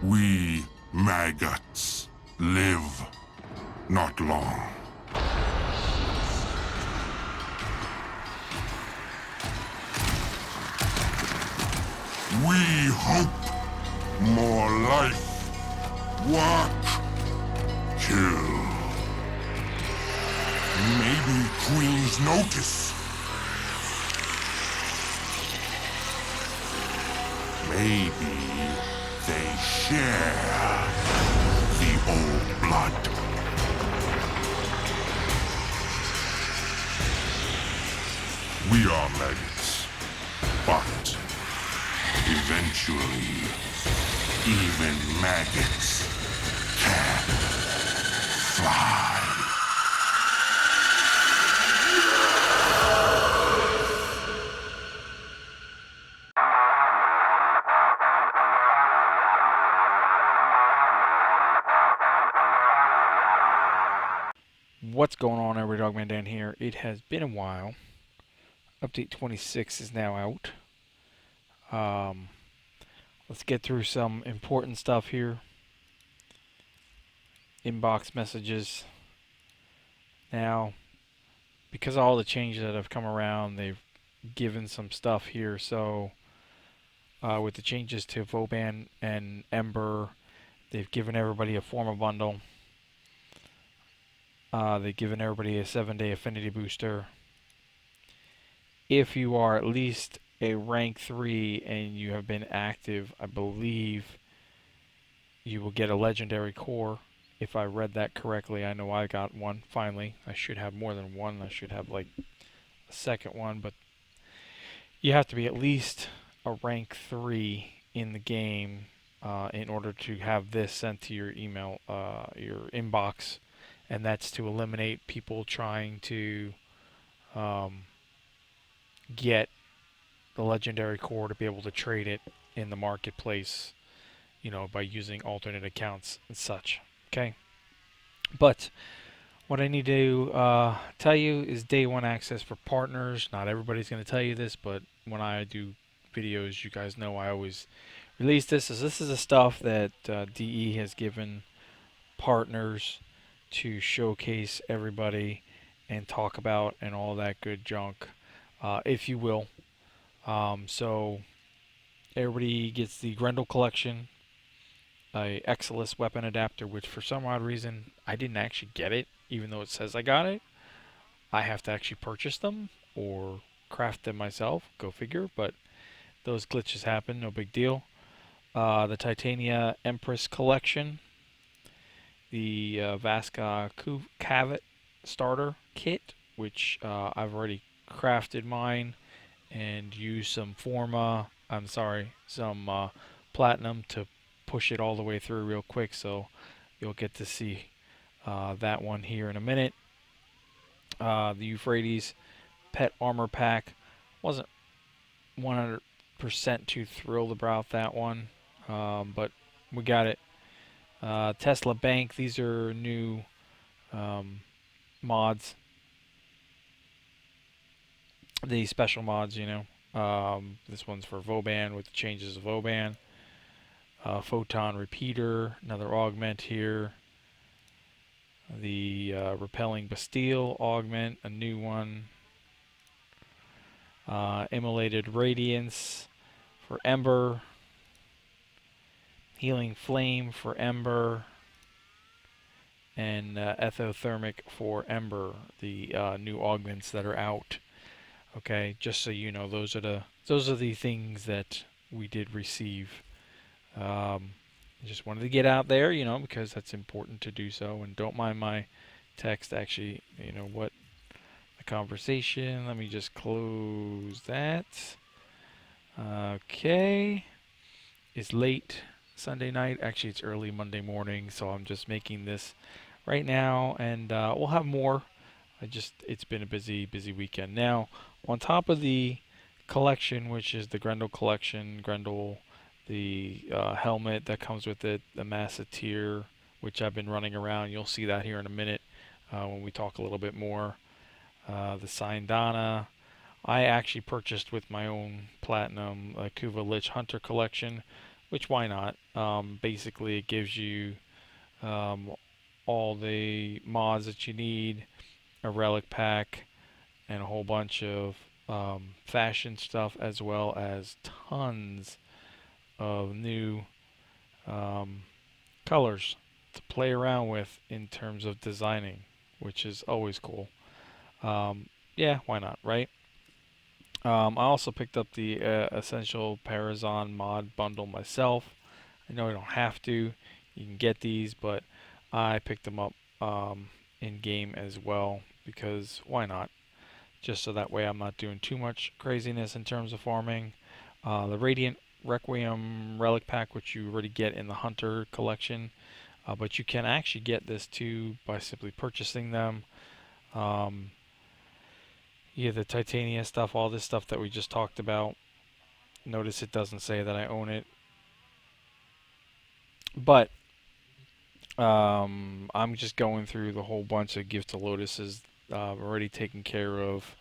We maggots live not long. We hope more life, work, kill. Maybe queens notice. Maybe they share the old blood. We are maggots, but eventually, even maggots can fly. What's going on, everybody? DogMandan here. It has been a while. Update 26 is now out. Let's get through some important stuff here. Inbox messages. Now, because of all the changes that have come around, they've given some stuff here. So, with the changes to Vauban and Ember, they've given everybody a formal bundle. They've given everybody a 7-day affinity booster. If you are at least a rank 3 and you have been active, I believe you will get a legendary core. If I read that correctly, I know I got one finally. I should have more than one. I should have like a second one, but you have to be at least a rank 3 in the game in order to have this sent to your email, your inbox, and that's to eliminate people trying to get the legendary core to be able to trade it in the marketplace, you know, by using alternate accounts and such. Okay, but what I need to tell you is day one access for partners. Not everybody's going to tell you this, but when I do videos, you guys know I always release this. This is the stuff that DE has given partners to showcase everybody and talk about and all that good junk, if you will. So everybody gets the Grendel collection, a Exilus weapon adapter, which for some odd reason I didn't actually get it, even though it says I got it. I have to actually purchase them or craft them myself. Go figure. But those glitches happen. No big deal. The Titania Empress collection, the Vasca Cavet starter kit, which I've already crafted mine and used some some platinum to push it all the way through real quick, so you'll get to see that one here in a minute. The Euphrates pet armor pack, wasn't 100% too thrilled about that one, but we got it. Tesla Bank, these are new mods, the special mods, you know. This one's for Vauban with the changes of Vauban. Photon Repeater, another augment here. The Repelling Bastille augment, a new one. Immolated Radiance for Ember. Healing Flame for Ember. And Ethothermic for Ember, the new augments that are out. Okay, just so you know, those are the things that we did receive. Just wanted to get out there, you know, because that's important to do so. And don't mind my text, actually, you know what, the conversation. Let me just close that. Okay. It's late Sunday night. Actually, it's early Monday morning, so I'm just making this right now, and we'll have more. It's been a busy weekend. Now, on top of the collection, which is the Grendel collection, the helmet that comes with it, the Masseteer, which I've been running around. You'll see that here in a minute when we talk a little bit more. The Sindana, I actually purchased with my own platinum Kuva Lich Hunter collection, which why not? Basically, it gives you um, all the mods that you need, a relic pack, and a whole bunch of fashion stuff, as well as tons of new um, colors to play around with in terms of designing, which is always cool. Yeah, why not, right? I also picked up the Essential Parazon mod bundle myself. I know I don't have to. You can get these, but I picked them up in game as well because why not? Just so that way I'm not doing too much craziness in terms of farming. The Radiant Requiem Relic Pack, which you already get in the Hunter collection, but you can actually get this too by simply purchasing them. Um, yeah, the Titania stuff, all this stuff that we just talked about. Notice it doesn't say that I own it, but I'm just going through the whole bunch of Gift to Lotuses. Already taken care of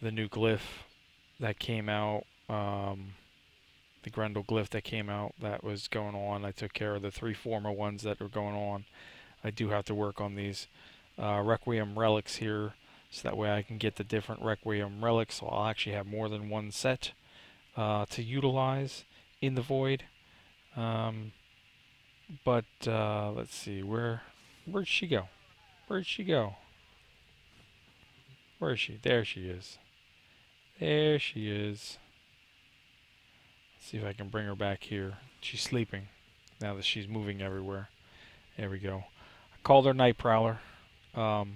the new glyph that came out. The Grendel glyph that came out that was going on. I took care of the 3 former ones that were going on. I do have to work on these Requiem relics here, so that way I can get the different Requiem relics. So I'll actually have more than one set to utilize in the Void. But let's see, where'd she go? Where'd she go? Where is she? There she is. There she is. Let's see if I can bring her back here. She's sleeping now that she's moving everywhere. There we go. I called her Night Prowler. Like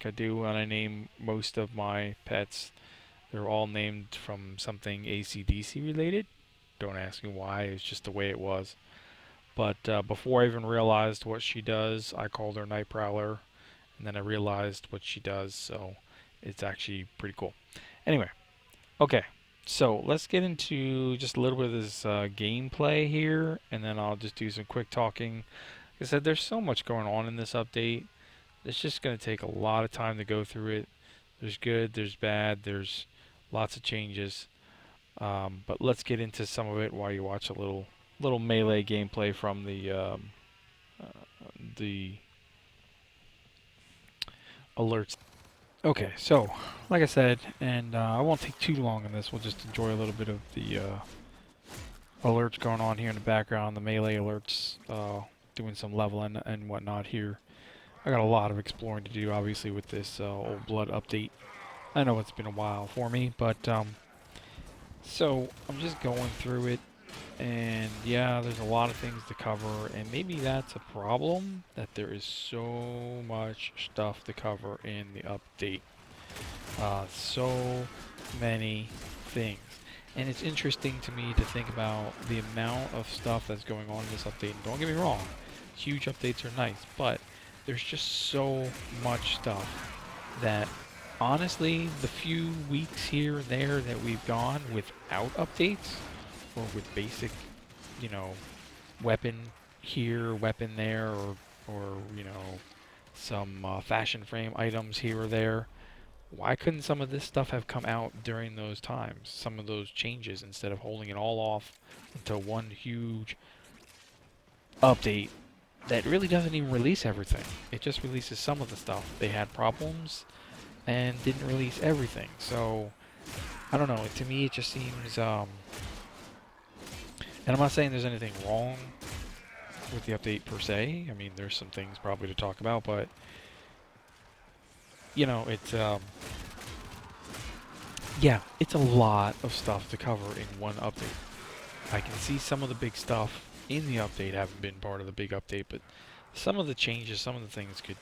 I do when I name most of my pets. They're all named from something AC/DC related. Don't ask me why, it's just the way it was. But before I even realized what she does, I called her Night Prowler. And then I realized what she does, so it's actually pretty cool. Anyway, okay. So let's get into just a little bit of this gameplay here, and then I'll just do some quick talking. Like I said, there's so much going on in this update. It's just going to take a lot of time to go through it. There's good, there's bad, there's lots of changes. But let's get into some of it while you watch a little melee gameplay from the alerts. Okay, so like I said, and I won't take too long on this. We'll just enjoy a little bit of the alerts going on here in the background. The melee alerts, doing some leveling and whatnot here. I got a lot of exploring to do, obviously, with this Old Blood update. I know it's been a while for me, but so I'm just going through it, and yeah, there's a lot of things to cover, and maybe that's a problem, that there is so much stuff to cover in the update. So many things. And it's interesting to me to think about the amount of stuff that's going on in this update. And don't get me wrong, huge updates are nice, but there's just so much stuff that honestly, the few weeks here and there that we've gone without updates, or with basic, you know, weapon here, weapon there, or you know, some fashion frame items here or there. Why couldn't some of this stuff have come out during those times? Some of those changes, instead of holding it all off until one huge update that really doesn't even release everything. It just releases some of the stuff. They had problems and didn't release everything. So, I don't know. To me, it just seems, and I'm not saying there's anything wrong with the update per se. I mean, there's some things probably to talk about, but, you know, yeah, it's a lot of stuff to cover in one update. I can see some of the big stuff in the update haven't been part of the big update, but some of the changes, some of the things could,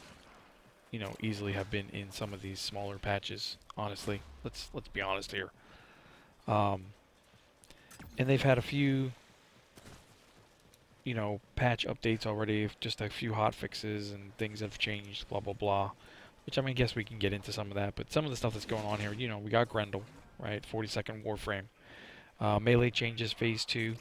you know, easily have been in some of these smaller patches. Honestly, let's be honest here. And they've had a few, you know, patch updates already, just a few hot fixes and things have changed, blah blah blah. Which, I mean, I guess we can get into some of that, but some of the stuff that's going on here, you know, we got Grendel, right? 42nd Warframe. Melee changes Phase 2.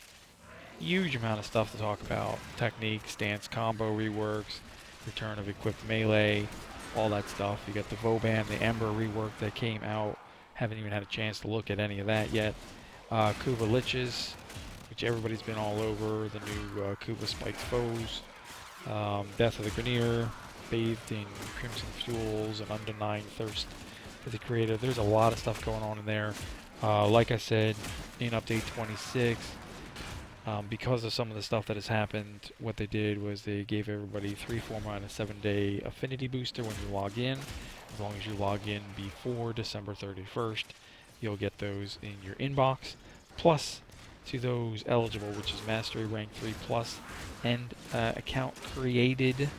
Huge amount of stuff to talk about. Technique, stance, combo reworks, return of equipped melee, all that stuff. You got the Vauban, the Ember rework that came out. Haven't even had a chance to look at any of that yet. Kuva Liches, which which everybody's been all over. The new Kuva Spiked Foes, Death of the Grenier, Bathed in Crimson Fuels, and Undenying Thirst for the Creator. There's a lot of stuff going on in there. Like I said, in Update 26, because of some of the stuff that has happened, what they did was they gave everybody 3 forma and a 7-day affinity booster when you log in. As long as you log in before December 31st, you'll get those in your inbox. Plus, to those eligible, which is Mastery Rank 3 Plus, and account created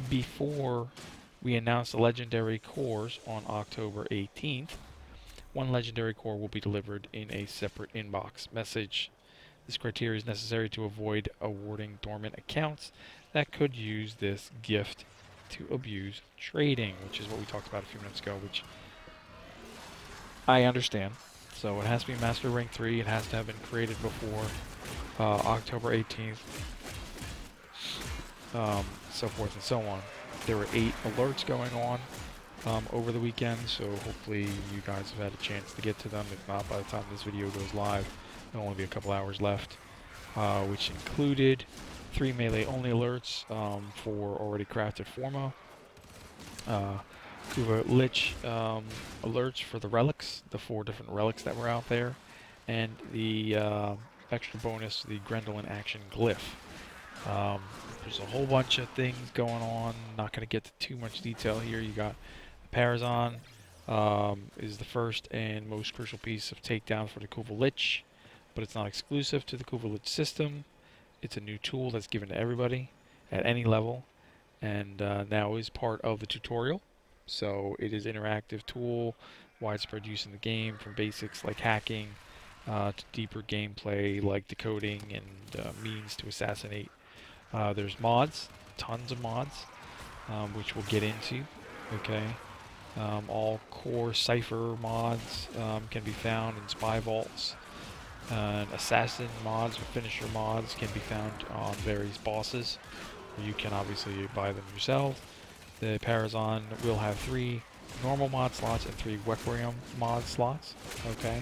before we announce the Legendary Cores on October 18th, one Legendary Core will be delivered in a separate inbox message. This criteria is necessary to avoid awarding dormant accounts that could use this gift to abuse trading, which is what we talked about a few minutes ago, which I understand. So it has to be Master Rank 3, it has to have been created before October 18th, so forth and so on. There were 8 alerts going on over the weekend, so hopefully you guys have had a chance to get to them. If not, by the time this video goes live, there'll only be a couple hours left, which included 3 melee-only alerts for already crafted forma, Kuva Lich alerts for the relics, the 4 different relics that were out there, and the extra bonus, the Grendel action glyph. There's a whole bunch of things going on. Not going to get to too much detail here. You got the Parazon is the first and most crucial piece of takedown for the Kuva Lich, but it's not exclusive to the Kuva Lich system. It's a new tool that's given to everybody at any level, and now is part of the tutorial. So it is an interactive tool, widespread use in the game, from basics like hacking to deeper gameplay like decoding and means to assassinate. There's mods, tons of mods, which we'll get into. Okay, all core cipher mods can be found in spy vaults. Assassin mods or finisher mods can be found on various bosses. You can obviously buy them yourself. The Parazon will have 3 normal mod slots and 3 Warframe mod slots. Okay,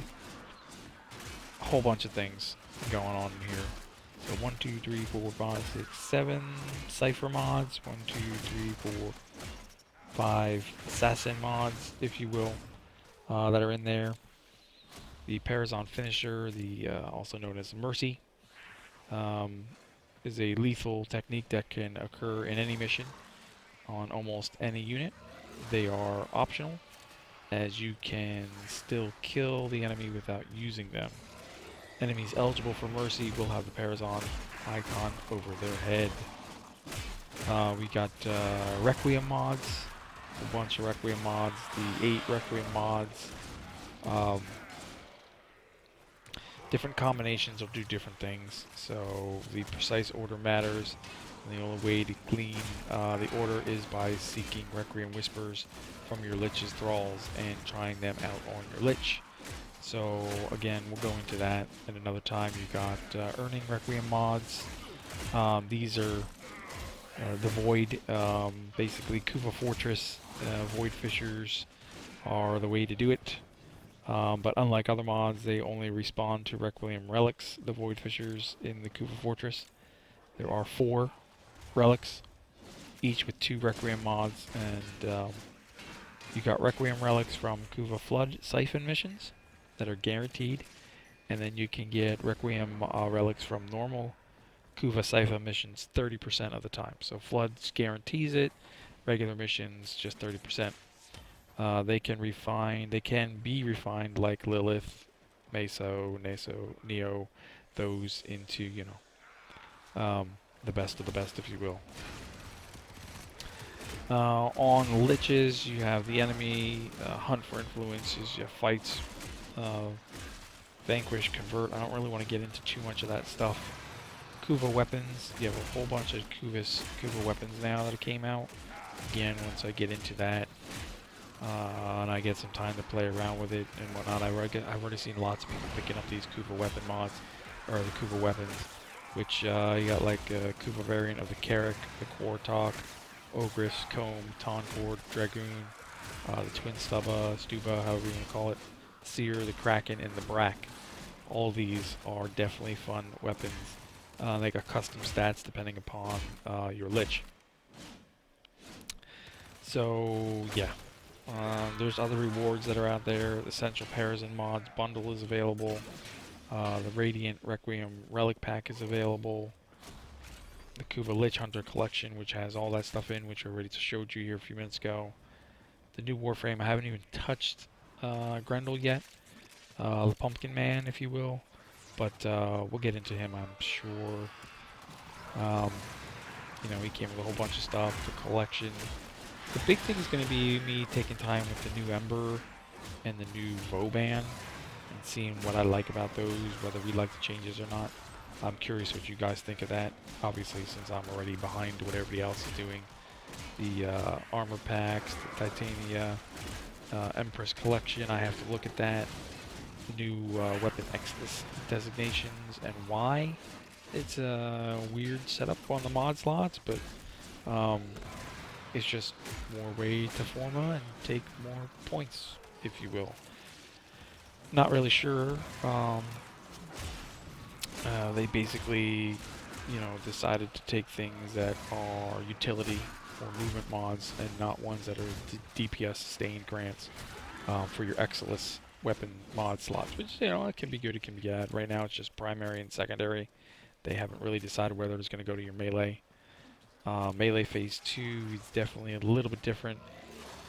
a whole bunch of things going on in here. So 1, 2, 3, 4, 5, 6, 7 cipher mods. 1, 2, 3, 4, 5 assassin mods, if you will, that are in there. The Parazon finisher, the also known as Mercy, is a lethal technique that can occur in any mission on almost any unit. They are optional, as you can still kill the enemy without using them. Enemies eligible for Mercy will have the Parazon icon over their head. We got Requiem mods, a bunch of Requiem mods, the 8 Requiem mods. Different combinations will do different things, so the precise order matters. And the only way to glean the order is by seeking Requiem Whispers from your Lich's thralls and trying them out on your Lich. So again, we'll go into that at another time. You got earning Requiem mods. These are the Void, basically Kuva Fortress Void Fissures are the way to do it. But unlike other mods, they only respawn to Requiem relics, the Void Fissures in the Kuva Fortress. There are 4 relics, each with 2 Requiem mods, and you got Requiem relics from Kuva Flood Siphon missions that are guaranteed, and then you can get Requiem relics from normal Kuva Siphon missions 30% of the time. So Floods guarantees it, regular missions just 30%. They can be refined like Lilith, Meso, Neso, Neo, those into, you know, the best of the best, if you will. On Liches, you have the enemy, hunt for influences, you have fights, vanquish, convert. I don't really want to get into too much of that stuff. Kuva weapons, you have a whole bunch of Kuva weapons now that came out. Again, once I get into that, and I get some time to play around with it and whatnot, I've already seen lots of people picking up these Kuva weapon mods, or the Kuva weapons, which you got like a Kuva variant of the Carrick, the Quartok, Ogress, Comb, Toncord, Dragoon, the Twin Stuba, however you want to call it, Seer, the Kraken, and the Brack. all these are definitely fun weapons. They got custom stats depending upon your lich. So yeah, there's other rewards that are out there. The Essential Parazon mods bundle is available. The Radiant Requiem Relic Pack is available. The Kuva Lich Hunter Collection, which has all that stuff in, which I already showed you here a few minutes ago. The new Warframe, I haven't even touched Grendel yet. The Pumpkin Man, if you will. But we'll get into him, I'm sure. You know, he came with a whole bunch of stuff, the collection. The big thing is going to be me taking time with the new Ember and the new Vauban and seeing what I like about those, whether we like the changes or not. I'm curious what you guys think of that. Obviously, since I'm already behind what everybody else is doing. The armor packs, the Titania Empress collection, I have to look at that. The new weapon Exodus designations and why. It's a weird setup on the mod slots, but it's just more way to forma and take more points, if you will. Not really sure. They basically, you know, decided to take things that are utility or movement mods and not ones that are DPS sustained grants for your Exodus weapon mod slots, which, you know, it can be good, it can be bad. Right now it's just primary and secondary. They haven't really decided whether it's going to go to your melee. Melee Phase 2 is definitely a little bit different.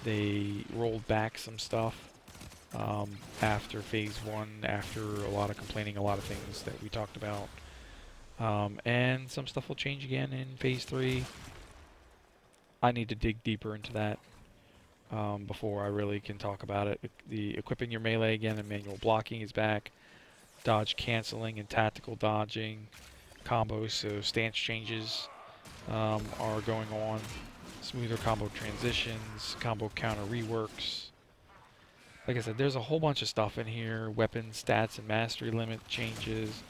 They rolled back some stuff after Phase 1, after a lot of complaining, a lot of things that we talked about. And some stuff will change again in Phase 3. I need to dig deeper into that before I really can talk about it. The equipping your melee again and manual blocking is back. Dodge canceling and tactical dodging combos, so stance changes are going on. Smoother combo transitions, combo counter reworks. Like I said, there's a whole bunch of stuff in here. Weapon stats and mastery limit changes,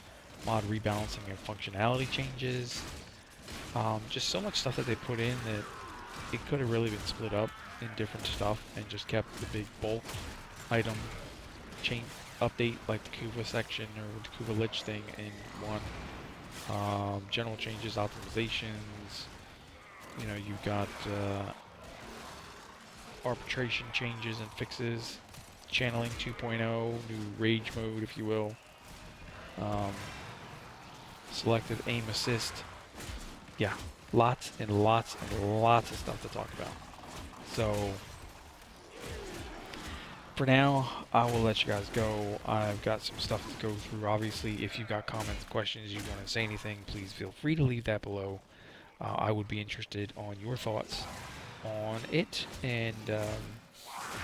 mod rebalancing and functionality changes. Just so much stuff that they put in that it could have really been split up in different stuff and just kept the big bulk item chain update like the Kuva section or the Kuva Lich thing in one. General changes, optimizations. You know, you've got arbitration changes and fixes, channeling 2.0, new rage mode, if you will. Selected aim assist. Yeah, lots and lots and lots of stuff to talk about. So, for now, I will let you guys go. I've got some stuff to go through. Obviously, if you've got comments, questions, you want to say anything, please feel free to leave that below. I would be interested on your thoughts on it and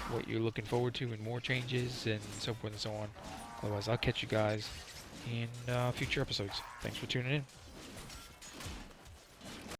what you're looking forward to and more changes and so forth and so on. Otherwise, I'll catch you guys in future episodes. Thanks for tuning in.